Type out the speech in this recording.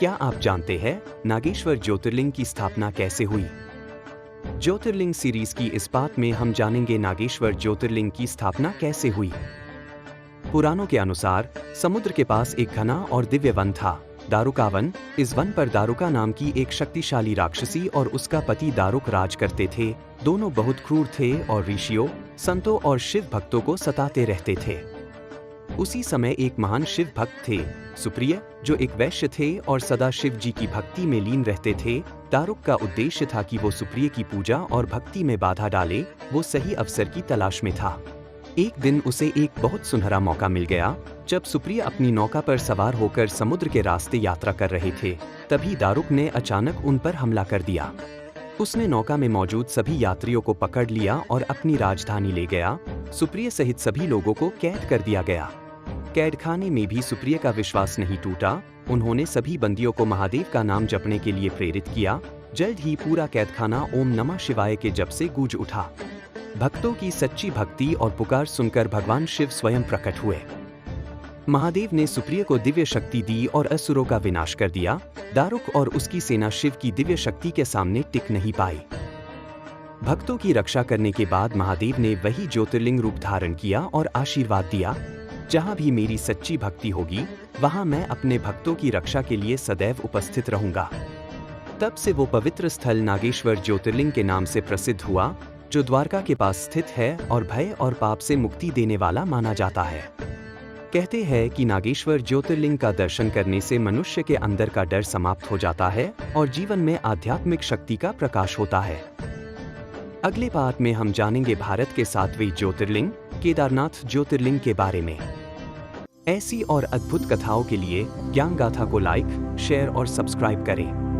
क्या आप जानते हैं नागेश्वर ज्योतिर्लिंग की स्थापना कैसे हुई? ज्योतिर्लिंग सीरीज की इस पार्ट में हम जानेंगे नागेश्वर ज्योतिर्लिंग की स्थापना कैसे हुई। पुराणों के अनुसार समुद्र के पास एक घना और दिव्य वन था, दारुका वन। इस वन पर दारुका नाम की एक शक्तिशाली राक्षसी और उसका पति दारुक राज करते थे। दोनों बहुत क्रूर थे और ऋषियों, संतों और शिव भक्तों को सताते रहते थे। उसी समय एक महान शिव भक्त थे, सुप्रिय, जो एक वैश्य थे और सदा शिव जी की भक्ति में लीन रहते थे। दारुक का उद्देश्य था कि वो सुप्रिय की पूजा और भक्ति में बाधा डाले। वो सही अवसर की तलाश में था। एक दिन उसे एक बहुत सुनहरा मौका मिल गया। जब सुप्रिय अपनी नौका पर सवार होकर समुद्र के रास्ते यात्रा कर रहे थे, तभी दारुक ने अचानक उन पर हमला कर दिया। उसने नौका में मौजूद सभी यात्रियों को पकड़ लिया और अपनी राजधानी ले गया। सुप्रिय सहित सभी लोगों को कैद कर दिया गया। कैदखाने में भी सुप्रिय का विश्वास नहीं टूटा। उन्होंने सभी बंदियों को महादेव का नाम जपने के लिए प्रेरित किया। जल्द ही पूरा कैदखाना ओम नमः शिवाय के जप से गूंज उठा। भक्तों की सच्ची भक्ति और पुकार सुनकर भगवान शिव स्वयं प्रकट हुए। महादेव ने सुप्रिय को दिव्य शक्ति दी और असुरों का विनाश कर दिया। दारुक और उसकी सेना शिव की दिव्य शक्ति के सामने टिक नहीं पाई। भक्तों की रक्षा करने के बाद महादेव ने वही ज्योतिर्लिंग रूप धारण किया और आशीर्वाद दिया, जहां भी मेरी सच्ची भक्ति होगी, वहां मैं अपने भक्तों की रक्षा के लिए सदैव उपस्थित रहूंगा। तब से वो पवित्र स्थल नागेश्वर ज्योतिर्लिंग के नाम से प्रसिद्ध हुआ, जो द्वारका के पास स्थित है और भय और पाप से मुक्ति देने वाला माना जाता है। कहते हैं कि नागेश्वर ज्योतिर्लिंग का दर्शन करने से मनुष्य के अंदर का डर समाप्त हो जाता है और जीवन में आध्यात्मिक शक्ति का प्रकाश होता है। अगले पार्ट में हम जानेंगे भारत के 7वें ज्योतिर्लिंग केदारनाथ ज्योतिर्लिंग के बारे में। ऐसी और अद्भुत कथाओं के लिए ज्ञान गाथा को लाइक, शेयर और सब्सक्राइब करें।